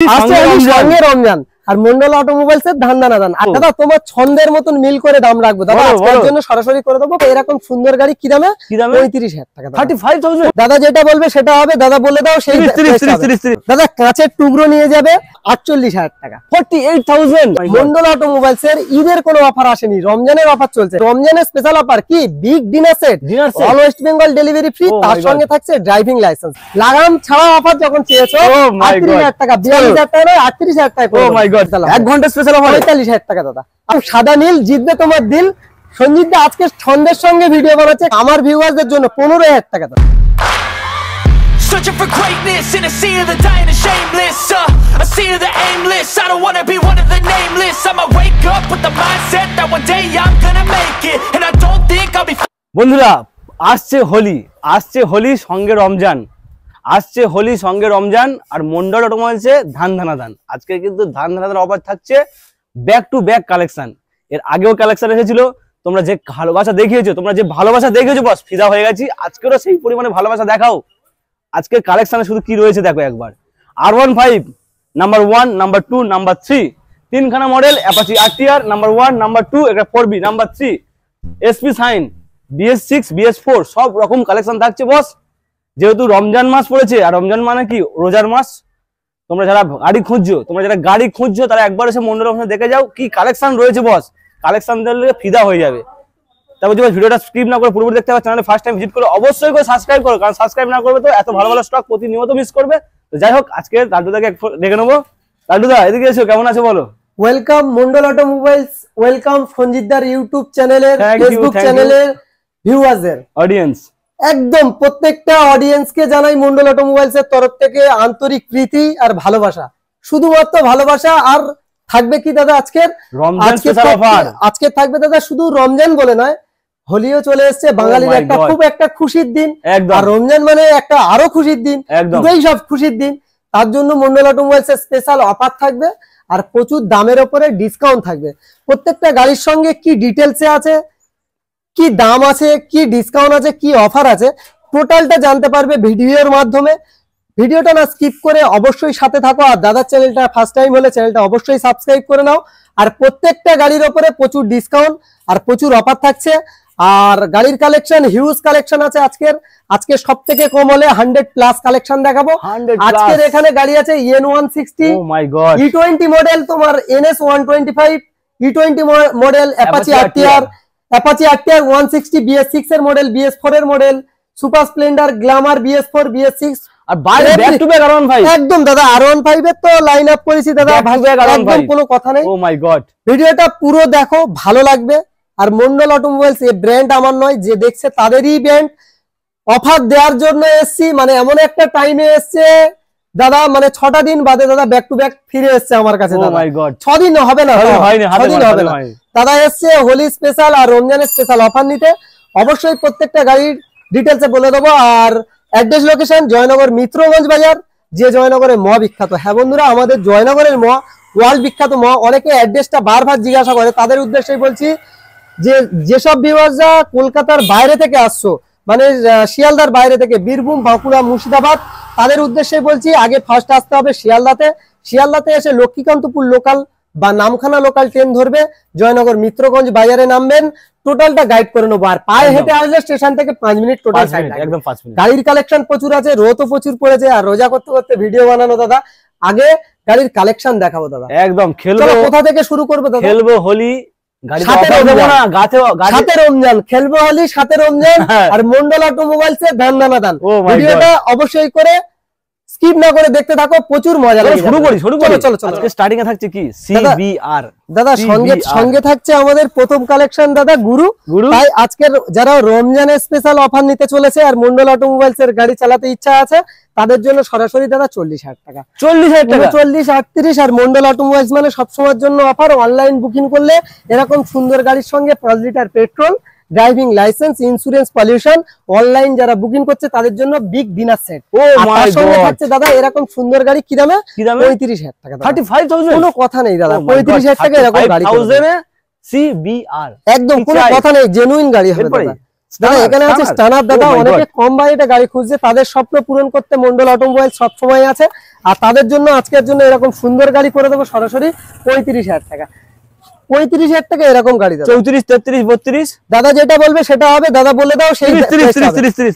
রমজান আর Mondal automobiles এর ধান দানা দান। আর দাদা তোমার ছন্দের মতন মিল করে দাম রাখবো দাদা, আজকের জন্য সরাসরি করে দেবো। এরকম সুন্দর গাড়ি কি দামে? 35,000 টাকা। 35,000 দাদা যেটা বলবে সেটা হবে। দাদা বলে দাও সেই। দাদা কাঁচের টুকরো নিয়ে যাবে 48,000 টাকা। 48,000। মন্ডল অটোমোবাইলস এর ঈদের কোনো অফার আসেনি, রমজানের অফার চলছে। রমজানের স্পেশাল অফার কি? Big dinner set, all West Bengal delivery free, তার সঙ্গে থাকছে ড্রাইভিং লাইসেন্স। লাগাম ছাড়া অফার যখন চেয়েছো 38,000 টাকা, 42,000 টাকা নয় 38,000 টাকা। ও মাই গড, 1 ঘন্টা স্পেশাল অফার 45,000 টাকা দাদা। আর সাদা নীল জিতবে তোমার দিল। সঞ্জিত দা আজকে ছন্দের সঙ্গে ভিডিও বানাচ্ছে আমার ভিউয়ারদের জন্য 15,000 টাকা দাদা। Searching for greatness in a sea of the dying and shameless, a sea of the aimless. I don't wanna be one of the nameless. I'ma wake up with the mindset that one day I'm gonna make it, and I don't think I'll be. বন্ধুরা আসছে হোলি সঙ্গে রমজান, আসছে হোলি সঙ্গে রমজান আর মন্ডল অটোমোবাইলসে ধান আজকে কিন্তু ধান offer থাকছে ব্যাক টু ব্যাক কালেকশন। এর আগেও কালেকশন এসেছিল, তোমরা যে ভালোবাসা দেখিয়েছো বস ফিদা হয়ে গেছি। আজকেরও সেই পরিমাণে ভালোবাসা দেখাও। আজকের কালেকশনে শুধু কি রয়েছে দেখো একবার। R15 নাম্বার 1, নাম্বার 2, নাম্বার 3, তিনখানা model. Apache RTR number 1, number 2, একটা 4B number 3, SP sign, BS6, BS4 সব রকম কালেকশন থাকছে বস। যেহেতু রমজান মাস পড়েছে, আর রমজান মানে কি রোজার মাস। তোমরা যারা গাড়ি খুঁজছো তারা একবার এসে মন্ডল অটোমোবাইলস দেখে যাও কি কালেকশন রয়েছে বস। কালেকশন দেখলে ফিদা হয়ে যাবে। তারপর যদি ভিডিওটা স্কিপ না করে পুরোপুরি দেখতে হবে, চ্যানেলে ফার্স্ট টাইম ভিজিট করে অবশ্যই করে সাবস্ক্রাইব করো, কারণ সাবস্ক্রাইব না করবে তো এত ভালো ভালো স্টক প্রতিনিয়ত মিস করবে। তো যাই হোক, আজকে লাড্ডুদাকে দেখে নেবো। লাড্ডুদা এদিকে এসো, কেমন আছো বলো? ওয়েলকাম মন্ডল অটোমোবাইলস, ওয়েলকাম সঞ্জিতদার ইউটিউব চ্যানেলের, ফেসবুক চ্যানেলের ভিউয়ারদের অডিয়েন্স। একদম প্রত্যেকটা অডিয়েন্সকে জানাই মন্ডল অটোমোবাইলস এর তরফ থেকে আন্তরিক প্রীতি আর ভালোবাসা। শুধুমাত্র ভালোবাসা। আর থাকবে কি দাদা আজকের রমজান স্পেশাল অফার। আজকে থাকবে দাদা শুধু রমজান বলে নয়, হোলিও চলে এসেছে। বাঙালির একটা খুশির দিন, আর রমজান মানে একটা আরো খুশির দিন, দুটোই সব খুশির দিন। তার জন্য মন্ডল অটোমোবাইলস এর স্পেশাল অফার থাকবে আর প্রচুর দামের উপরে ডিসকাউন্ট থাকবে। প্রত্যেকটা গাড়ির সঙ্গে কি ডিটেলসে আছে, কি দাম আছে, কি ডিসকাউন্ট আছে, কি অফার আছে, টোটালটা জানতে পারবে ভিডিওর মাধ্যমে। ভিডিওটা না স্কিপ করে অবশ্যই সাথে থাকো। আর দাদার চ্যানেলটা ফার্স্ট টাইম হলে চ্যানেলটা অবশ্যই সাবস্ক্রাইব করে নাও। আর প্রত্যেকটা গাড়ির ওপরে প্রচুর ডিসকাউন্ট আর প্রচুর অফার থাকছে। আর গাড়ির কালেকশন হিউজ কালেকশন আছে আজকে সব থেকে কম হলে 100+ কালেকশন দেখাবো। আজকের এখানে গাড়ি আছে EN160, E20 মডেল, তোমার NS 125, E20 model, Apache RTR, Apache RTR 160, BS6 এর মডেল, BS4 এর model, super Splendor, Glamour, BS4, BS6। আর বাইরে ব্যাক টু ব্যাক R15 একদম দাদা। R15 এর তো লাইন আপ করেছি দাদা, একদম কোনো কথা নেই। ও মাই গড, ভিডিওটা পুরো দেখো, ভালো লাগবে। আর মন্ডল অটোমোবাইলস এই ব্র্যান্ড আমার নয়, যে দেখছে তাদেরই ব্র্যান্ড। অফার দেওয়ার জন্য এসছি, মানে এমন একটা টাইমে এসছে দাদা, মানে 6টা দিন বাদে দাদা ব্যাক টু ব্যাক ফিরে এসছে আমার কাছে। 6 দিন হবে না, 6 দিন হবে না। দাদা এসছে হোলি স্পেশাল আর রমজানের স্পেশাল অফার নিতে। অবশ্যই প্রত্যেকটা গাড়ির ডিটেলসে বলে দেবো। আর অ্যাড্রেস লোকেশন জয়নগর মিত্রগঞ্জ বাজার, যে জয়নগরের ম বিখ্যাত। হ্যাঁ বন্ধুরা, আমাদের জয়নগরের ম ওয়ার্ল্ড বিখ্যাত ম। অনেকে অ্যাড্রেসটা বারবার জিজ্ঞাসা করে, তাদের উদ্দেশ্যেই বলছি যে যেসব ভিউয়ার্সরা কলকাতার বাইরে থেকে আসছো, মানে শিয়ালদার বাইরে থেকে, বীরভূম, বাঁকুড়া, মুর্শিদাবাদ, তাদের উদ্দেশ্যে বলছি আগে ফার্স্ট আসতে হবে শিয়ালদাতে এসে লক্ষ্মীকান্তপুর লোকাল বা নামখানা লোকাল ট্রেন ধরবে, জয়নগর মিত্রগঞ্জ বাজারে নামবেন। টোটালটা গাইড করে নেবো। আর পায়ে হেঁটে আসলে স্টেশন থেকে 5 মিনিট টোটাল। একদম 5 মিনিট। গাড়ির কালেকশন প্রচুর আছে, রোদও প্রচুর পড়েছে। আর রোজা করতে করতে ভিডিও বানানো দাদা, আগে গাড়ির কালেকশন দেখাবো দাদা। একদম খেলবো। কোথা থেকে শুরু করবো দাদা? খেলবো হোলি, সাথে রমজান, খেলবো হোলি, সাথে রমজান আর মন্ডল অটোমোবাইলস এর ধান দানা দান। ভিডিওটা অবশ্যই করে স্কিপ না করে দেখতে থাকো, প্রচুর মজা লাগবে। শুরু করি। চলো। আজকে স্টার্টিং এ থাকছে কি CBR দাদা, সঙ্গে থাকছে আমাদের প্রথম কালেকশন দাদা গুরু। তাই আজকের যারা রমজানের স্পেশাল অফার নিতে চলেছে আর মন্ডল অটোমোবাইলস এর গাড়ি চালাতে ইচ্ছা আছে, তাদের জন্য সরাসরি দাদা 40,000 টাকা, 40,000 টাকা, 40, 38। আর মন্ডল অটোমোবাইলস মানে সবসময়ের জন্য অফার। অনলাইন বুকিং করলে এরকম সুন্দর গাড়ির সঙ্গে 5 litre petrol, driving licence, insurance, pollution, online যারা বুকিং করছে তাদের জন্য বিগ ডিনার সেট। তার সঙ্গে থাকছে দাদা এরকম সুন্দর গাড়ি কি দামে? 35,000 টাকা। 35,000 কোনো কথা নেই দাদা, 35,000 টাকা এরকম গাড়ি CBR, একদম কোনো কথা নেই, জেনুইন গাড়ি হবে দাদা। দাদা এখানে আছে স্টানার দাদা, অনেকে কম বাজেটে গাড়ি খুঁজছে, তাদের স্বপ্ন পূরণ করতে মন্ডল অটোমোবাইল সব সময় আছে। আর তাদের জন্য আজকের জন্য এরকম সুন্দর গাড়ি করে দেবো সরাসরি 35,000 টাকা। 35,000 টাকা এরকম গাড়ি দাদা। 34, 33, 32 দাদা যেটা বলবে সেটা হবে। দাদা বলে দাও সেই 30।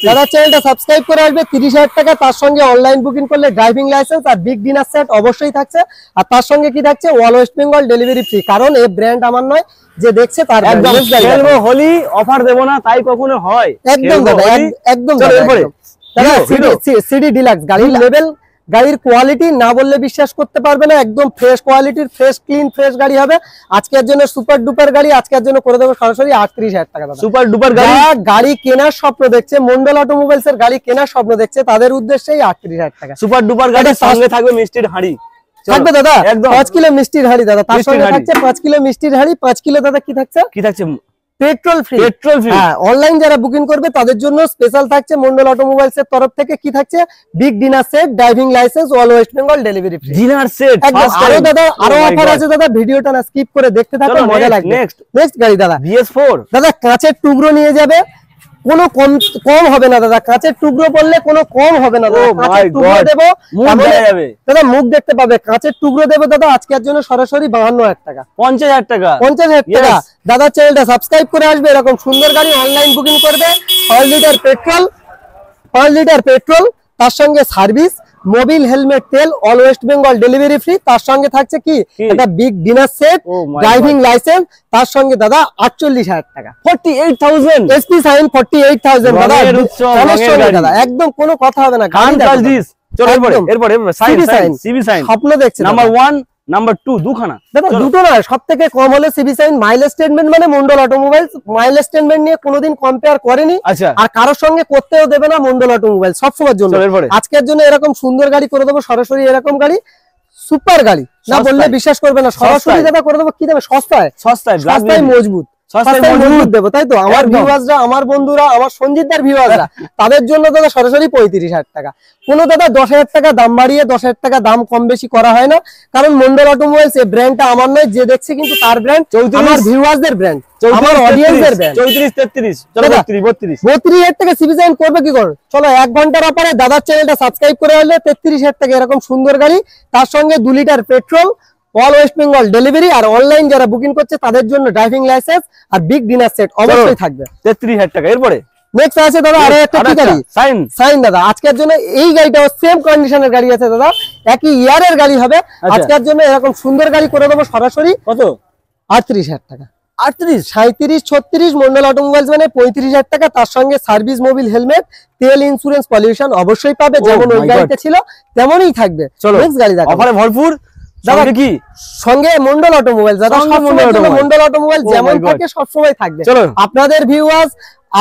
দাদা চ্যানেলটা সাবস্ক্রাইব করে আসবে 30,000 টাকা। তার সঙ্গে অনলাইন বুকিং করলে ড্রাইভিং লাইসেন্স আর বিগ ডিনার সেট অবশ্যই থাকছে। আর তার সঙ্গে কি থাকছে, all West Bengal delivery free. কারণ এই ব্র্যান্ড আমার নয়, যে দেখছে তার একদম খেলবো হোলি, অফার দেবো না তাই কখনো হয়? একদম দাদা, একদম দাদা। সিডি ডিলাক্স গাড়ির লেভেল, গাড়ির কোয়ালিটি না বললে বিশ্বাস করতে পারবে না। একদম ফ্রেশ কোয়ালিটির, ফ্রেশ ক্লিন ফ্রেশ গাড়ি হবে আজকের জন্য। সুপার ডুপার গাড়ি আজকের জন্য করে দেবো সরাসরি 38,000 টাকা দাদা। সুপার ডুপার গাড়ি কেনার স্বপ্ন দেখছে, মন্ডল অটোমোবাইলস এর গাড়ি কেনার স্বপ্ন দেখছে, তাদের উদ্দেশ্যেই 38,000 টাকা। সুপার ডুপার গাড়ির সঙ্গে থাকবে মিষ্টির হাঁড়ি থাকবে দাদা, 5 কিলো মিষ্টির হাঁড়ি দাদা। তার সঙ্গে থাকছে 5 কিলো মিষ্টির হাঁড়ি, 5 কিলো দাদা কি থাকছে, পেট্রোল ফ্রি। হ্যাঁ, অনলাইন যারা বুকিং করবে তাদের জন্য স্পেশাল থাকছে মন্ডল অটোমোবাইলস এর তরফ থেকে কি থাকছে, big dinner set, driving licence, all West Bengal delivery free. Dinner set আরো দাদা, আরো অফার আছে দাদা। ভিডিওটা না স্কিপ করে দেখতে থাকো, মজা লাগবে। নেক্সট গাড়ি দাদা BS4 দাদা, কাঁচের টুকরো নিয়ে যাবে, কোনো কম হবে না দাদা। কাঁচের টুকরো পড়লে কোনো কম হবে না দাদা। কাঁচের টুকরো দেবো দাদা, মুখ দেখতে পাবে। কাঁচের টুকরো দেবো দাদা আজকের জন্য সরাসরি 52,000 টাকা। 50,000 টাকা, 50,000 টাকা দাদা। চ্যানেলটা সাবস্ক্রাইব করে আসবে, এরকম সুন্দর গাড়ি অনলাইন বুকিং করবে। 5 লিটার পেট্রোল, তার সঙ্গে সার্ভিস, মোবিল হেলমেট তেল, all West Bengal delivery free. তার সঙ্গে থাকছে কি, একটা big dinner set, driving licence. তার সঙ্গে দাদা 48,000 টাকা। 48,000 এসপি সাইন 48,000 দাদা। দাদা একদম কোনো কথা হবে না। স্বপ্ন দেখছে নাম্বার 1 নাম্বার 2 দুখানা দাদা, দুটো নয়, সব থেকে কম হলে সিবি সাইন। মাইলেজ স্টেটমেন্ট মানে মন্ডল অটোমোবাইলস মাইলেজ স্টেটমেন্ট নিয়ে কোনোদিন কম্পেয়ার করেনি, আর কারোর সঙ্গে করতেও দেবে না মন্ডল অটোমোবাইলস সবসময়ের জন্য। আজকের জন্য এরকম সুন্দর গাড়ি করে দেবো সরাসরি, এরকম গাড়ি সুপার গাড়ি না বললে বিশ্বাস করবে না। সরাসরি দাদা করে দেবো কি দেবে, সস্তায় মজবুত দেবো, তাই তো? আমার ভিউয়ার্সরা, আমার বন্ধুরা, আমার সঞ্জিতদার ভিউয়ার্সরা, তাদের জন্য দাদা সরাসরি 35,000 টাকা। কোনো দাদা 10,000 টাকা দাম বাড়িয়ে 10,000 টাকা দাম কম বেশি করা হয় না, কারণ মন্ডল অটোমোবাইলস এই ব্র্যান্ডটা আমার নয়, যে দেখছে কিন্তু তার ব্র্যান্ড, আমার ভিউয়ার্সদের ব্র্যান্ড, আমার অডিয়েন্সের ব্র্যান্ড। 32,000 টাকা সিবি সাইন করবে কি করে? চলো 1 ঘন্টার অফারে দাদার চ্যানেলটা সাবস্ক্রাইব করে আসলে 33,000 টাকা এরকম সুন্দর গাড়ি। তার সঙ্গে 2 litre petrol, all West Bengal delivery, আর অনলাইন যারা বুকিং করছে তাদের জন্য ড্রাইভিং লাইসেন্স আর বিগ ডিনার সেট অবশ্যই থাকবে 33,000 টাকা। এরপরে নেক্সট আছে দাদা আরো একটা কি গাড়ি, সাইন দাদা। আজকের জন্য এই গাড়িটাও সেম কন্ডিশনের গাড়ি আছে দাদা, একই ইয়ারের গাড়ি হবে। আজকের জন্য এরকম সুন্দর গাড়ি করে দেবো সরাসরি কত, 38,000 টাকা। 38, 37, 36 মন্ডল অটোমোবাইলস মানে 35,000 টাকা। তার সঙ্গে সার্ভিস, মোবিল হেলমেট, তেল, ইন্স্যুরেন্স, পলিউশন অবশ্যই পাবে, যেমন ওই গাড়িতে ছিল তেমনই থাকবে। নেক্সট গাড়ি দেখো, অফারে ভরপুর দাদা, কি সঙ্গে মন্ডল অটোমোবাইলস দাদা। মন্ডল অটোমোবাইলস যেমন থাকে সবসময় থাকবে। আপনাদের ভিউয়ার্স,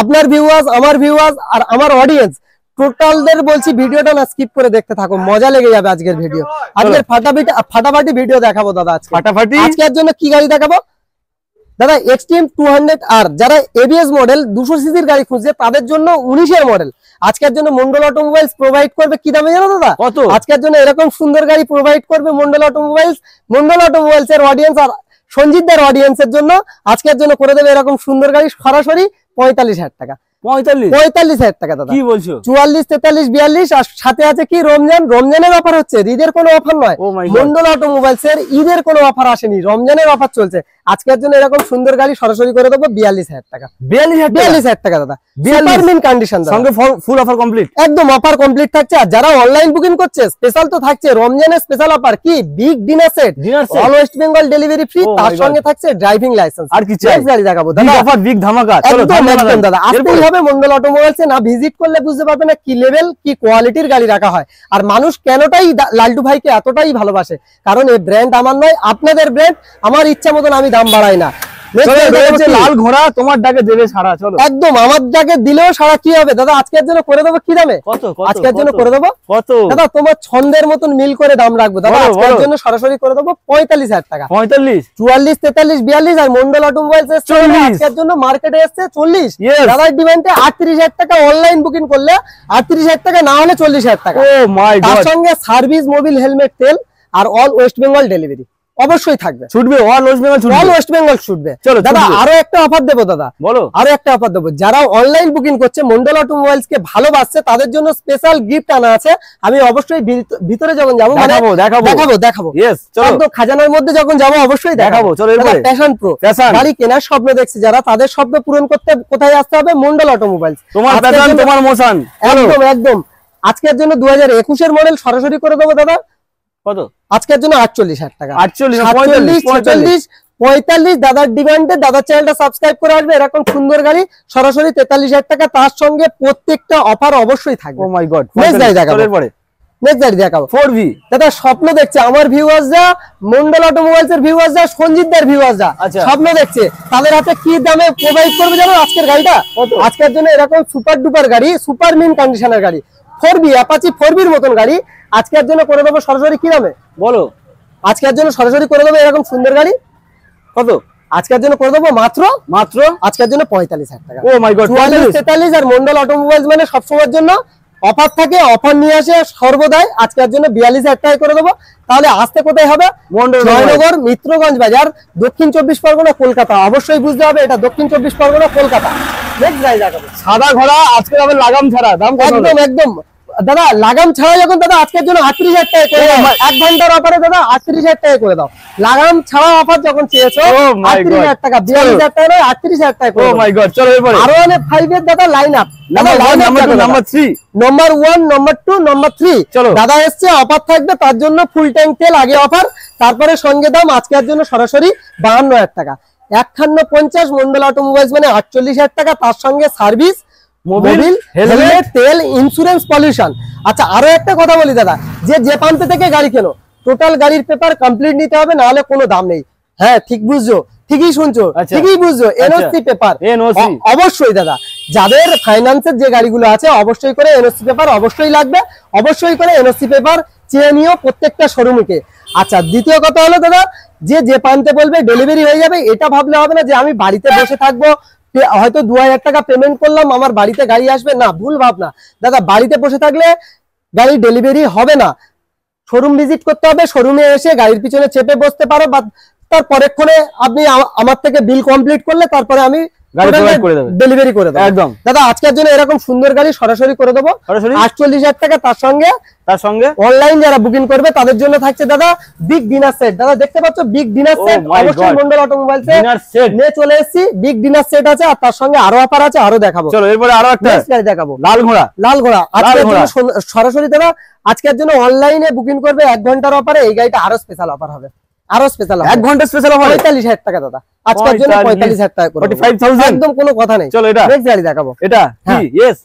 আপনার ভিউয়ার্স, আমার ভিউয়ার্স আর আমার অডিয়েন্স টোটালদের বলছি ভিডিওটা না স্কিপ করে দেখতে থাকো, মজা লেগে যাবে আজকের ভিডিও। আজকের ফাটাফাটি ভিডিও দেখাবো দাদা। আজকের জন্য কি গাড়ি দেখাবো দাদা, এক্সট্রিম 200R। যারা এবিএস মডেল 200 সিসির গাড়ি খুঁজছে তাদের জন্য 19-এর মডেল আজকের জন্য মন্ডল অটোমোবাইলস প্রোভাইড করবে। কি দামে জানো দাদা? আজকের জন্য এরকম সুন্দর গাড়ি প্রোভাইড করবে মন্ডল অটোমোবাইলস। মন্ডল অটোমোবাইলস এর অডিয়েন্স আর সঞ্জিতদার অডিয়েন্সের জন্য আজকের জন্য করে দেবে এরকম সুন্দর গাড়ি সরাসরি 45,000 টাকা। 45,000 টাকা দাদা। কি বলছো? 44, 43, 42 আর সাথে আছে কি রমজানের অফার হচ্ছে, ঈদের কোনো অফার নয়। মন্ডল অটোমোবাইলস এর ঈদের কোনো অফার আসেনি, রমজানের অফার চলছে। আজকের জন্য এরকম সুন্দর গাড়ি সরাসরি করে দেবো 42,000 টাকা। 42,000 টাকা দাদা, সুপার মিন কন্ডিশন সঙ্গে ফুল অফার কমপ্লিট, একদম অফার কমপ্লিট থাকছে। আর যারা অনলাইন বুকিং করছে স্পেশাল তো থাকছে, রমজানের স্পেশাল অফার কি, big dinner set, all West Bengal delivery free, তার সঙ্গে থাকছে ড্রাইভিং লাইসেন্স। আর কি চাই? গাড়ি দেখাবো দাদা, অফার বিগ ধামাকা। চলো দাদা, আসতেই হবে মন্ডল অটোমোবাইলস এ, না ভিজিট করলে বুঝতে পারবে না কি লেভেল, কি কোয়ালিটির গাড়ি রাখা হয়। আর মানুষ কেনটাই লালটু ভাইকে এতটাই ভালোবাসে, কারণ এই ব্র্যান্ড আমার নয়, আপনাদের ব্র্যান্ড। আমার ইচ্ছা মতন আমি দাম বাড়াই না। লাল ঘোড়া তোমার ডাকে দেবে সারা, চলো একদম আমার ডাকে দিলেও সারা। কি হবে দাদা, আজকের জন্য করে দেবো কি দামে, আজকের জন্য করে দেবো কত দাদা, তোমার ছন্দের মতন মিল করে দাম রাখবো দাদা। আজকের জন্য সরাসরি করে দেবো 45,000 টাকা। 45, 44, 43, 42 আর মন্ডল অটোমোবাইলস আজকের জন্য মার্কেটে এসছে 40। দাদার ডিমান্ডে 38,000 টাকা। অনলাইন বুকিং করলে 38,000 টাকা, না হলে 40,000 টাকা। তার সঙ্গে সার্ভিস, মোবিল হেলমেট তেল আর অল ওয়েস্ট বেঙ্গল ডেলিভারি অবশ্যই থাকবে, ছুটবে অল ওয়েস্ট বেঙ্গল ছুটবে, অল ওয়েস্ট বেঙ্গল ছুটবে। চলো দাদা আরো একটা অফার দেবো দাদা, বলো। আরো একটা অফার দেবো, যারা অনলাইন বুকিং করছে মন্ডল অটোমোবাইলস কে ভালোবাসছে তাদের জন্য স্পেশাল গিফট আনা আছে। আমি অবশ্যই ভিতরে যখন যাবো মানে দেখাবো ইয়েস, চলো একদম খাজানার মধ্যে যখন যাবো অবশ্যই দেখাবো। চলো এরপরে প্যাশন প্রো গাড়ি কেনার স্বপ্ন দেখছে যারা, তাদের স্বপ্ন পূরণ করতে কোথায় আসতে হবে? মন্ডল অটোমোবাইলস। তোমার প্যাশন তোমার মোশন, একদম একদম। আজকের জন্য 2021 মডেল সরাসরি করে দেবো দাদা। কত? আজকের জন্য 48,000 টাকা। 48 45 দাদার ডিমান্ডে দাদার চ্যানেলটা সাবস্ক্রাইব করে আসবে। এরকম সুন্দর গাড়ি সরাসরি 43,000 টাকা, তার সঙ্গে প্রত্যেকটা অফার অবশ্যই থাকবে। ও মাই গড, নেক্সট গাড়ি দেখাবো, এরপরে নেক্সট গাড়ি দেখাবো 4V। দাদা স্বপ্ন দেখছে আমার ভিউয়ার্সরা, মন্ডল অটোমোবাইলস এর ভিউয়ার্সরা, সঞ্জিতদার ভিউয়ার্সরা স্বপ্ন দেখছে, তাদের হাতে কি দামে প্রোভাইড করবে জানো আজকের গাড়িটা? আজকের জন্য এরকম সুপার ডুপার গাড়ি, সুপার মিন কন্ডিশনের গাড়ি 4V, অ্যাপাচি 4V এর মতন গাড়ি আজকের জন্য করে দেবো সরাসরি কি দামে বলো? আজকের জন্য সরাসরি করে দেবো এরকম সুন্দর গাড়ি কত? আজকের জন্য করে দেবো মাত্র আজকের জন্য 45,000 টাকা। ও my god, 44 R Mondal automobiles মানে সবসময়ের জন্য অফার থাকে, অফার নিয়ে আসে সর্বদাই। আজকের জন্য 42,000 টাকা করে দেবো। তাহলে আসতে কোথায় হবে? জয়নগর, মিত্রগঞ্জ বাজার, দক্ষিণ 24 পরগনা, কলকাতা। অবশ্যই বুঝতে হবে এটা দক্ষিণ 24 পরগনা, কলকাতা। নেক্সট গাড়ি দেখাবো সাদা ঘোড়া, আজকে হবে লাগাম ছাড়া, দাম একদম একদম দাদা লাগাম ছাড়া যখন দাদা আজকের জন্য 38,000 টাকা করে দাও, 1 ঘন্টার অফারে দাদা 38,000 টাকা করে দাও। লাগাম ছাড়া অফার যখন চেয়েছো 38,000 টাকা, 42,000 টাকা নয় 38,000 টাকা করে। ও মাই গড, চলো এরপরে আরো অনেক 5 এর দাদা line up, number 1, number 2, number 3, number 1, number 2, number 3 চলো দাদা এসছে। অফার থাকবে তার জন্য ফুল ট্যাঙ্ক তেল আগে অফার, তারপরে সঙ্গে দাম আজকের জন্য সরাসরি 52,000 টাকা। 5150 মন্ডল অটোমোবাইলস মানে 48,000 টাকা, তার সঙ্গে সার্ভিস, মোবিল, হেলমেট, তেল, ইন্স্যুরেন্স, পলিউশন। আচ্ছা আরো একটা কথা বলি দাদা, যে প্রান্ত থেকে গাড়ি কেনো টোটাল গাড়ির পেপার কমপ্লিট নিতে হবে, না হলে কোনো দাম নেই। হ্যাঁ ঠিক বুঝছো, ঠিকই শুনছো, ঠিকই বুঝছো। এনওসি পেপার অবশ্যই দাদা, যাদের ফাইন্যান্সের যে গাড়িগুলো আছে অবশ্যই করে এনওসি পেপার অবশ্যই লাগবে, অবশ্যই করে এনওসি পেপার চেয়ে নিও প্রত্যেকটা শোরুমকে। আচ্ছা দ্বিতীয় কথা হলো দাদা, যে প্রান্তে বলবে ডেলিভারি হয়ে যাবে এটা ভাবলে হবে না যে আমি বাড়িতে বসে থাকবো, হয়তো 2,000 টাকা পেমেন্ট করলাম আমার বাড়িতে গাড়ি আসবে না, ভুল ভাবনা দাদা। বাড়িতে বসে থাকলে গাড়ি ডেলিভারি হবে না, শোরুম ভিজিট করতে হবে, শোরুমে এসে গাড়ির পিছনে চেপে বসতে পারো, বা তার পরেক্ষণে আপনি আমার থেকে বিল কমপ্লিট করলে তারপরে আমি ডেলিভারি করে দেবো একদম। দাদা আজকের জন্য এরকম সুন্দর গাড়ি সরাসরি করে দেবো 48,000 টাকা, তার সঙ্গে অনলাইন যারা বুকিং করবে তাদের জন্য থাকছে দাদা বিগ ডিনার সেট। দাদা দেখতে পাচ্ছ বিগ ডিনার সেট, অবশ্যই মন্ডল অটোমোবাইলস নিয়ে চলে এসেছি। বিগ ডিনার সেট আছে আর তার সঙ্গে আরো অফার আছে, আরো দেখাবো। চলো এরপরে আরো একটা গাড়ি দেখাবো, লাল ঘোড়া। আজকের জন্য সরাসরি দাদা আজকের জন্য অনলাইনে বুকিং করবে 1 ঘন্টার অফারে, এই গাড়িটা আরো স্পেশাল অফার হবে, আরো স্পেশাল 1 ঘন্টা স্পেশাল অফার 45,000 টাকা দাদা। আজকের জন্য 45,000 টাকা করে 45,000, একদম কোনো কথা নেই। চলো এটা নেক্সট গাড়ি দেখাবো, এটা কি এস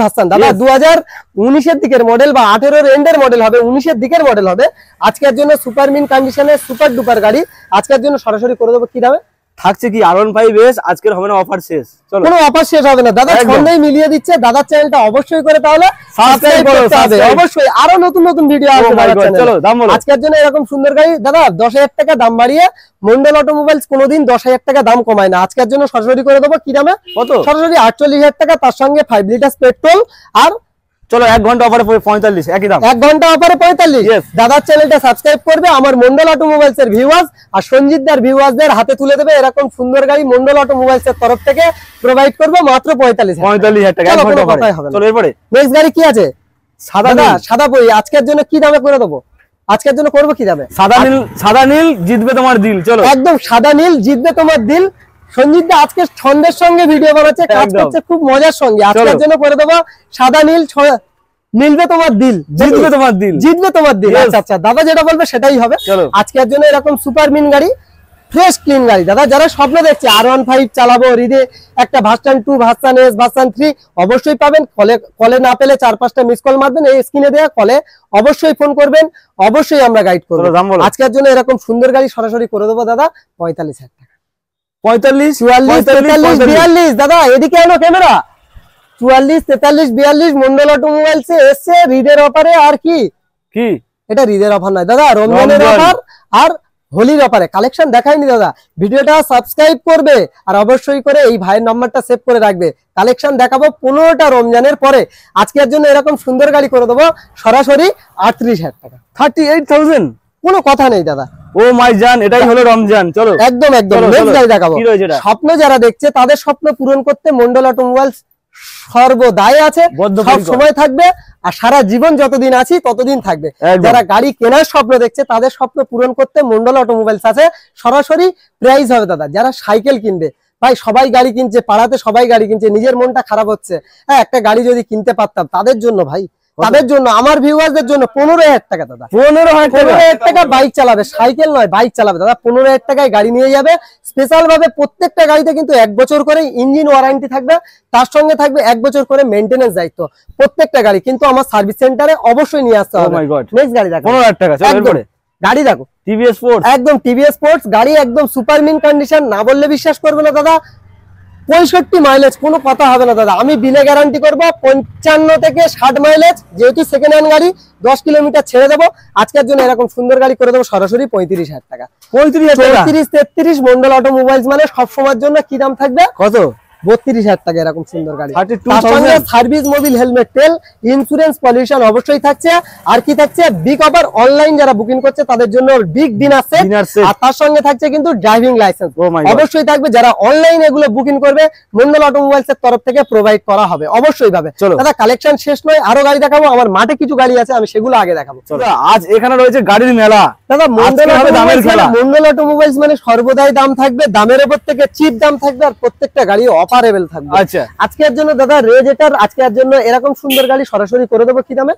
ভার্সন দাদা 2019 এর দিকের মডেল বা 18 এর এন্ডের মডেল হবে, 19 এর দিকের মডেল হবে। আজকের জন্য সুপার মিন কন্ডিশনে সুপার ডুপার গাড়ি আজকের জন্য সরাসরি করে দেবো কি দামে? থাকছে কি R15S, আজকের হবে না অফার শেষ। চলো কোনো অফার শেষ হবে না দাদা, সন্ধ্যায় মিলিয়ে দিচ্ছে। দাদার চ্যানেলটা অবশ্যই করে তাহলে সাবস্ক্রাইব করতে হবে, অবশ্যই আরো নতুন নতুন ভিডিও আসবে দাদার চ্যানেলে। চলো দাম বলো আজকের জন্য এরকম সুন্দর গাড়ি দাদা 10,000 টাকা দাম বাড়িয়ে মন্ডল অটোমোবাইলস কোনোদিন 10,000 টাকা দাম কমায় না। আজকের জন্য সরাসরি করে দেবো কি দামে? কত? সরাসরি 48,000 টাকা, তার সঙ্গে 5 লিটার পেট্রোল। আর চলো 1 ঘন্টা অফারে 45 একই দাম, 1 ঘন্টা অফারে 45। দাদার চ্যানেলটা সাবস্ক্রাইব করবে আমার মন্ডল অটোমোবাইলস এর ভিউয়ার্স, আর সঞ্জিতদার ভিউয়ার্সদের হাতে তুলে দেবে এরকম সুন্দর গাড়ি মন্ডল অটোমোবাইলস এর তরফ থেকে প্রোভাইড করবে মাত্র 45,000 টাকা। চলো এরপরে নেক্সট গাড়ি কি আছে? সাদা বই। আজকের জন্য কি দামে করে দেবো? আজকের জন্য করবো কি দামে? সাদা নীল জিতবে তোমার দিল। চলো একদম সাদা নীল জিতবে তোমার দিল। সঞ্জিত দা আজকে ছন্দের সঙ্গে ভিডিও বানাচ্ছে, কাজ করছে খুব মজার সঙ্গে। আজকের জন্য করে দেবো সাদা নীল, মিলবে তোমার দিল, জিতবে তোমার দিল, জিতবে তোমার দিল। আচ্ছা আচ্ছা দাদা যেটা বলবে সেটাই হবে। আজকের জন্য এরকম সুপার মিন গাড়ি, ফ্রেশ ক্লিন গাড়ি দাদা। যারা স্বপ্ন দেখছে R15 চালাবো, রিদে একটা ভার্সন 2, ভার্সন S, ভার্সন 3 অবশ্যই পাবেন। কলে না পেলে 4-5টা মিস কল মারবেন, এই স্ক্রিনে দেয়া কলে অবশ্যই ফোন করবেন, অবশ্যই আমরা গাইড করবো। আজকের জন্য এরকম সুন্দর গাড়ি সরাসরি করে দেবো দাদা 45,000 টাকা। 45, 44, 43, 42 দাদা এদিকে এলো ক্যামেরা। 44, 43, 42 মন্ডল অটোমোবাইলস এ এসছে রিডের অফারে। আর কি এটা রিডের অফার নয় দাদা, রমজানের অফার আর হোলির অফারে। কালেকশন দেখাইনি দাদা, ভিডিওটা সাবস্ক্রাইব করবে আর অবশ্যই করে এই ভাইয়ের নাম্বারটা সেভ করে রাখবে। কালেকশন দেখাবো 15টা রমজানের পরে। আজকের জন্য এরকম সুন্দর গাড়ি করে দেবো সরাসরি 38,000 টাকা, 38,000 কোনো কথা নেই দাদা। ও মাই জান, এটাই হলো রমজান। চলো একদম একদম নেক্সট গাড়ি দেখাবো। স্বপ্ন যারা দেখছে তাদের স্বপ্ন পূরণ করতে মন্ডল অটোমোবাইলস সর্বদাই আছে, সব সময় থাকবে, আর সারা জীবন যতদিন আছি ততদিন থাকবে। যারা গাড়ি কেনার স্বপ্ন দেখছে তাদের স্বপ্ন পূরণ করতে মন্ডল অটোমোবাইলস আছে। সরাসরি প্রাইস হবে দাদা। যারা সাইকেল কিনবে, ভাই সবাই গাড়ি কিনছে, পাড়াতে সবাই গাড়ি কিনছে, নিজের মনটা খারাপ হচ্ছে, হ্যাঁ একটা গাড়ি যদি কিনতে পারতাম, তাদের জন্য ভাই, তাদের জন্য, আমার ভিউয়ারদের জন্য 15,000 টাকা দাদা, 15,000 টাকা বাইক চালাবে, সাইকেল নয় বাইক চালাবে দাদা। 15,000 টাকায় গাড়ি নিয়ে যাবে। স্পেশাল ভাবে প্রত্যেকটা গাড়িতে কিন্তু 1 বছর করে ইঞ্জিন ওয়ারেন্টি থাকবে, তার সঙ্গে থাকবে 1 বছর করে মেইনটেনেন্স দায়িত্ব। প্রত্যেকটা গাড়ি কিন্তু আমার সার্ভিস সেন্টারে অবশ্যই নিয়ে আসতে হবে। নেক্সট গাড়ি দেখো, 15,000 টাকা। গাড়ি দেখো টিভিএস স্পোর্টস, একদম টিভিএস স্পোর্টস গাড়ি, একদম সুপার মিন কন্ডিশন, না বললে বিশ্বাস করবে না দাদা। 65 মাইলেজ, কোনো কথা হবে না দাদা, আমি বিলে গ্যারান্টি করবো 55 থেকে 60 মাইলেজ। যেহেতু সেকেন্ড হ্যান্ড গাড়ি, 10 কিলোমিটার ছেড়ে দেবো। আজকের জন্য এরকম সুন্দর গাড়ি করে দেবো সরাসরি 35,000 টাকা। 33 মন্ডল অটোমোবাইলস মানে সবসময়ের জন্য কি দাম থাকবে? কত? 32,000 টাকা এরকম সুন্দর গাড়ি। সার্ভিস, মোবিল, হেলমেট, তেল, ইন্স্যুরেন্স, পলিউশন অবশ্যই থাকছে। আর কি থাকছে? বিগ অফার, অনলাইন যারা বুকিং করছে তাদের জন্য বিগ ডিনার সেট, আর তার সঙ্গে থাকছে কিন্তু ড্রাইভিং লাইসেন্স অবশ্যই থাকবে। যারা অনলাইন এগুলো বুকিং করবে মন্ডল অটোমোবাইলস এর তরফ থেকে প্রোভাইড করা হবে অবশ্যই ভাবে। দাদা কালেকশন শেষ নয়, আরো গাড়ি দেখাবো। আমার মাঠে কিছু গাড়ি আছে, আমি সেগুলো আগে দেখাবো। আজ এখানে রয়েছে গাড়ির মেলা দাদা। মন্ডল অটোমোবাইলস মানে সর্বদাই দাম থাকবে, দামের উপর থেকে চিপ দাম থাকবে, আর প্রত্যেকটা গাড়ি অফারেবল থাকবে। আজকের জন্য দাদা রেজেটার, আজকের জন্য এরকম সুন্দর গাড়ি সরাসরি করে দেবো কি দামে?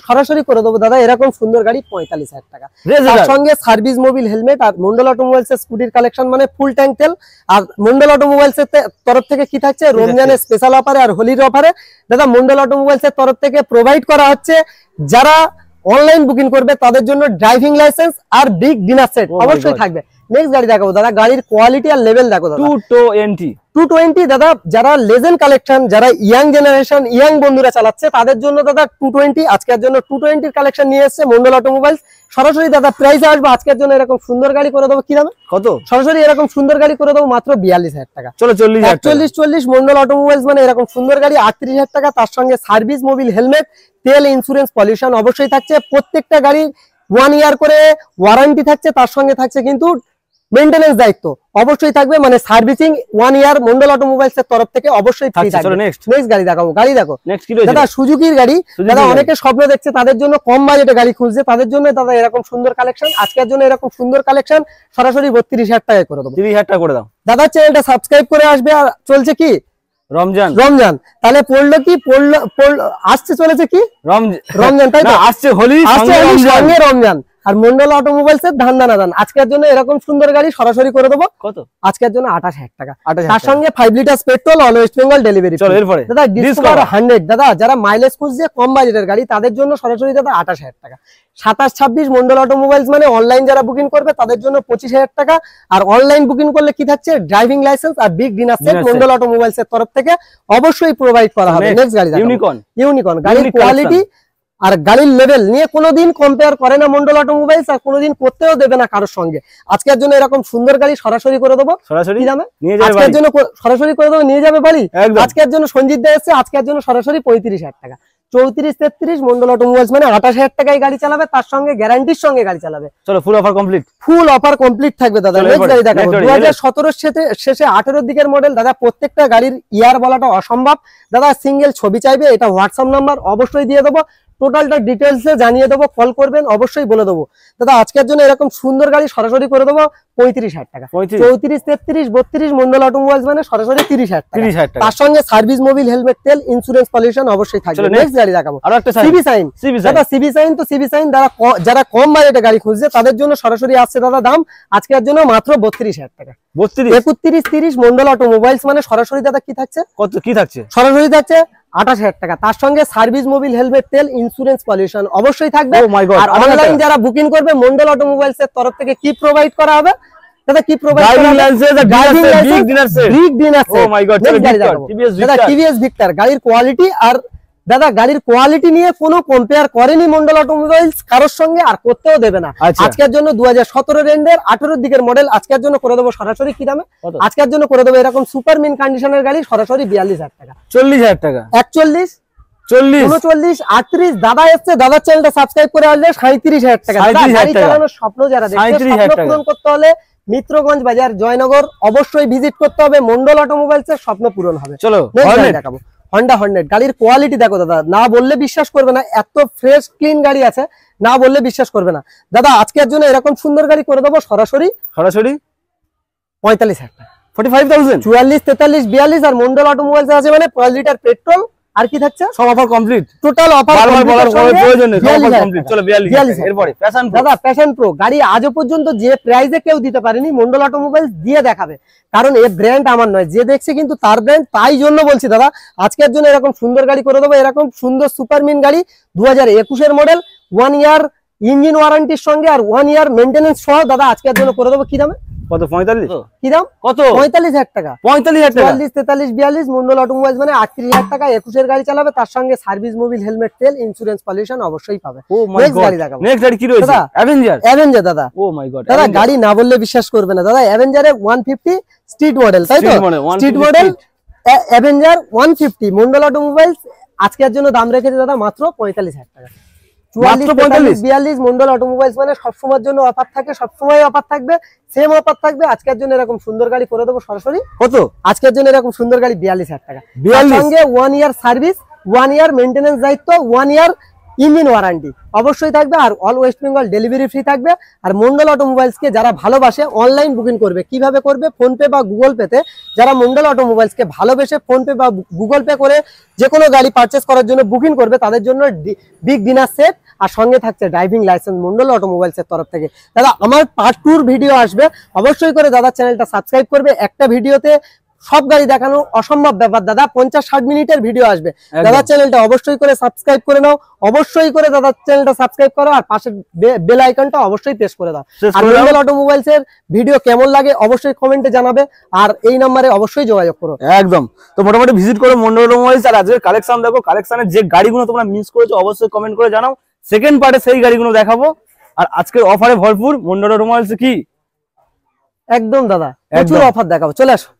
সরাসরি করে দেবো দাদা এরকম সুন্দর গাড়ি 45,000 টাকা। তার সঙ্গে সার্ভিস, মোবিল, হেলমেট, আর মন্ডল অটোমোবাইলস এর স্কুটির কালেকশন মানে ফুল ট্যাঙ্ক তেল। আর মন্ডল অটোমোবাইলস এর তরফ থেকে কি থাকছে? রমজানের স্পেশাল অফারে আর হোলির অফারে দাদা মন্ডল অটোমোবাইলস এর তরফ থেকে প্রোভাইড করা হচ্ছে। যারা অনলাইন বুকিং করবে তাদের জন্য ড্রাইভিং লাইসেন্স আর বিগ ডিনার সেট অবশ্যই থাকবে। নেক্সট গাড়ি দেখাবো দাদা, গাড়ির কোয়ালিটি আর লেভেল দেখো দাদা। 220 দাদা, যারা লেজেন্ড কালেকশন, যারা ইয়াং জেনারেশন, ইয়াং বন্ধুরা চালাচ্ছে তাদের জন্য দাদা 220। আজকের জন্য 220 কালেকশন নিয়ে এসেছে মন্ডল অটোমোবাইলস। সরাসরি দাদা প্রাইস আসবে আজকের জন্য এরকম সুন্দর গাড়ি করে দেবো কি দামে? কত? সরাসরি এরকম সুন্দর গাড়ি করে দেবো মাত্র 42,000 টাকা। চলো 40 মন্ডল অটোমোবাইলস মানে এরকম সুন্দর গাড়ি 38,000 টাকা। তার সঙ্গে সার্ভিস, মোবিল, হেলমেট, তেল, ইন্স্যুরেন্স, পলিউশন অবশ্যই থাকছে। প্রত্যেকটা গাড়ি 1 ইয়ার করে ওয়ারেন্টি থাকছে, তার সঙ্গে থাকছে কিন্তু মেইনটেনেন্স দায়িত্ব অবশ্যই থাকবে, মানে সার্ভিসিং 1 ইয়ার মন্ডল অটোমোবাইলস এর তরফ থেকে অবশ্যই ফ্রি থাকবে। নেক্সট গাড়ি দেখাবো। গাড়ি দেখো দাদা, সুজুকির গাড়ি দাদা, অনেকে স্বপ্ন দেখছে, তাদের জন্য কম বাজেটে গাড়ি খুঁজছে, তাদের জন্য দাদা এরকম সুন্দর কালেকশন। আজকের জন্য এরকম সুন্দর কালেকশন সরাসরি 32,000 টাকায় করে দেবো। 30,000 টাকা করে দাও দাদা। চ্যানেলটা সাবস্ক্রাইব করে আসবে। আর চলছে কি? রমজান। তাহলে পড়লো কি? আসছে চলেছে কি? রমজান, তাই তো? আসছে হোলি, সঙ্গে রমজান। আর মন্ডল অটোমোবাইলস এর ধান দানা দান আজকের জন্য এরকম সুন্দর গাড়ি সরাসরি করে দেবো। কত? আজকের জন্য 28,000 টাকা। তার সঙ্গে 5 litre petrol, all West Bengal delivery. দাদা ডিসকভার 100 দাদা, যারা মাইলেজ খুঁজছে কম বাজেটের গাড়ি তাদের জন্য সরাসরি দাদা 28,000 টাকা। 27-26 মন্ডল অটোমোবাইলস মানে অনলাইন যারা বুকিং করবে তাদের জন্য 25,000 টাকা। আর অনলাইন বুকিং করলে কি থাকছে? ড্রাইভিং লাইসেন্স আর big dinner set Mondal automobiles এর তরফ থেকে অবশ্যই প্রোভাইড করা হবে। নেক্সট গাড়ি ইউনিকর্ন। গাড়ির কোয়ালিটি আর গাড়ির লেভেল নিয়ে কোনোদিন কম্পেয়ার করে না মন্ডল অটোমোবাইলস, আর কোনোদিন করতেও দেবে না কারোর সঙ্গে। আজকের জন্য এরকম সুন্দর গাড়ি সরাসরি করে দেবো। সরাসরি দামে আজকের জন্য সরাসরি করে দেবো, নিয়ে যাবে বাড়ি। আজকের জন্য সঞ্জিত দা এসেছে, আজকের জন্য সরাসরি 35,000 টাকা। 34-33 মন্ডল অটোমোবাইলস মানে 28,000 টাকায় গাড়ি চালাবে, তার সঙ্গে গ্যারান্টির সঙ্গে গাড়ি চালাবে। চলো ফুল অফার কমপ্লিট থাকবে দাদা। নেক্সট গাড়ি দেখাবো 2017 শেষে 18 দিকের মডেল দাদা। প্রত্যেকটা গাড়ির ইয়ার বলাটা অসম্ভব দাদা। সিঙ্গেল ছবি চাইবে, এটা হোয়াটসঅ্যাপ নাম্বার অবশ্যই দিয়ে দেবো। টোটালটা ডিটেলসে জানিয়ে দেবো, কল করবেন অবশ্যই বলে দেবো দাদা। আজকের জন্য এরকম সুন্দর গাড়ি সরাসরি করে দেবো 35,000 টাকা। 34-33-32 মন্ডল অটোমোবাইলস মানে সরাসরি 30,000 টাকা। তার সঙ্গে সার্ভিস, মোবিল, হেলমেট, তেল, ইন্স্যুরেন্স, পলিউশন অবশ্যই থাকবে। নেক্সট গাড়ি দেখাবো সিবি সাইন দাদা। সিবি সাইন যারা কম বাজেটে গাড়ি খুঁজছে তাদের জন্য সরাসরি আসছে দাদা দাম আজকের জন্য মাত্র 32,000 টাকা। 31-30 মন্ডল অটোমোবাইলস মানে সরাসরি দাদা কি থাকছে? কত কি থাকছে? সরাসরি থাকছে 28,000 টাকা। তার সঙ্গে সার্ভিস, মোবিল, হেলমেট, তেল, ইন্স্যুরেন্স, পলিউশন অবশ্যই থাকবে। আর অনলাইন যারা বুকিং করবে মন্ডল অটোমোবাইলস এর তরফ থেকে কি প্রোভাইড করা হবে দাদা? কি প্রোভাইড করা হবে? Big dinner set. Oh my God, TVS Victor গাড়ির কোয়ালিটি। আর দাদা গাড়ির কোয়ালিটি নিয়ে কোনো কম্পেয়ার করেনি মন্ডল অটোমোবাইলস কারোর সঙ্গে, আর করতেও দেবে না। আজকের জন্য 2017 রেন্ডের 18 দিকের মডেল আজকের জন্য করে দেবো সরাসরি কি দামে? আজকের জন্য করে দেবো এরকম সুপার মিন কন্ডিশনের গাড়ি সরাসরি 42,000 টাকা। 40,000 টাকা। 41 40 39 38 দাদা এসছে, দাদার চ্যানেলটা সাবস্ক্রাইব করে আসলে 37,000 টাকা। গাড়ি চালানোর স্বপ্ন যারা দেখছে, স্বপ্ন পূরণ করতে হলে মিত্রগঞ্জ বাজার জয়নগর অবশ্যই ভিজিট করতে হবে। মন্ডল অটোমোবাইলস এর স্বপ্ন পূরণ হবে। চলো দেখাবো হন্ডা হর্নেট। গাড়ির কোয়ালিটি দেখো দাদা, না বললে বিশ্বাস করবে না, এত ফ্রেশ ক্লিন গাড়ি আছে, না বললে বিশ্বাস করবে না। দাদা আজকের জন্য এরকম সুন্দর গাড়ি করে দেবো সরাসরি 45,000 টাকা, 45,000, 44 43 42। আর মন্ডল অটোমোবাইলস আছে মানে 5 লিটার পেট্রোল। আর কি থাকছে? সব অফার কমপ্লিট, টোটাল অফার বারবার বলার কোনো প্রয়োজন নেই, সব অফার কমপ্লিট। চলো 42। এরপরে প্যাশন প্রো। দাদা প্যাশন প্রো গাড়ি আজও পর্যন্ত যে প্রাইসে কেউ দিতে পারেনি, মন্ডল অটোমোবাইলস দিয়ে দেখাবে। কারণ এই ব্র্যান্ড আমার নয়, যে দেখছে কিন্তু তার ব্র্যান্ড, তাই জন্য বলছি দাদা আজকের জন্য এরকম সুন্দর গাড়ি করে দেবো। এরকম সুন্দর সুপারমিন গাড়ি 2021 মডেল, 1 ইয়ার ইঞ্জিন ওয়ারেন্টির সঙ্গে আর 1 ইয়ার মেইনটেনেন্স সহ দাদা আজকের জন্য করে দেবো। কি দামে? কত? 45। কি দাম? কত? 45,000 টাকা। 45,000 টাকা। 44 43 42 মন্ডল অটোমোবাইলস মানে 38,000 টাকা। 21 এর গাড়ি চালাবে, তার সঙ্গে সার্ভিস, মোবিল, হেলমেট, তেল, ইন্স্যুরেন্স, পলিউশন অবশ্যই পাবে। ও মাই গড, নেক্সট গাড়ি কি রয়েছে? অ্যাভেঞ্জার দাদা। ও মাই গড দাদা, গাড়ি না বললে বিশ্বাস করবে না দাদা। অ্যাভেঞ্জারে 150 স্ট্রিট মডেল, তাই তো? Street model Avenger 150 Mondal automobiles আজকের জন্য দাম রেখেছে দাদা মাত্র 45,000 টাকা। 44 43 42 মন্ডল অটোমোবাইলস মানে সবসময়ের জন্য অফার থাকে, সবসময় অফার থাকবে, সেম অফার থাকবে। আজকের জন্য এরকম সুন্দর গাড়ি করে দেবো সরাসরি। কত? আজকের জন্য এরকম সুন্দর গাড়ি 42,000 টাকা। তার সঙ্গে 1 ইয়ার সার্ভিস, 1 ইয়ার মেইনটেনেন্স দায়িত্ব, 1 ইয়ার ইঞ্জিন ওয়ারেন্টি অবশ্যই থাকবে। আর all West Bengal delivery free থাকবে। আর মন্ডল অটোমোবাইলস কে যারা ভালোবাসে অনলাইন বুকিং করবে। কিভাবে করবে? ফোন পে বা গুগল পেতে। যারা মন্ডল অটোমোবাইলস কে ভালোবেসে ফোন পে বা গুগল পে করে যে কোনো গাড়ি পারচেস করার জন্য বুকিং করবে, তাদের জন্য বিগ ডিনার সেট আর সঙ্গে থাকছে ড্রাইভিং লাইসেন্স মন্ডল অটোমোবাইলস এর তরফ থেকে। দাদা আমার পার্ট 2 ভিডিও আসবে, অবশ্যই করে দাদা চ্যানেলটা সাবস্ক্রাইব করবে। একটা ভিডিওতে সব গাড়ি দেখানো অসম্ভব ব্যাপার দাদা, 50-60 মিনিটের ভিডিও আসবে। দাদা চ্যানেলটা অবশ্যই করে সাবস্ক্রাইব করে নাও, অবশ্যই করে দাদা চ্যানেলটা সাবস্ক্রাইব করো আর পাশে বেল আইকনটা অবশ্যই প্রেস করে দাও। আর মন্ডল অটোমোবাইলস এর ভিডিও কেমন লাগে অবশ্যই কমেন্টে জানাবে, আর এই নম্বরে অবশ্যই যোগাযোগ করো। একদম। তো মোটামুটি ভিজিট করো মন্ডল অটোমোবাইলস। আর আজকের কালেকশন দেখো, কালেকশনের যে গাড়িগুলো তোমরা মিস করেছো অবশ্যই কমেন্ট করে জানাও। সেকেন্ড পার্টে সেই গাড়িগুলো দেখাবো। আর আজকের অফারে ভরপুর মন্ডল অটোমোবাইলস কি একদম দাদা প্রচুর অফার দেখাবো, চলে আসো।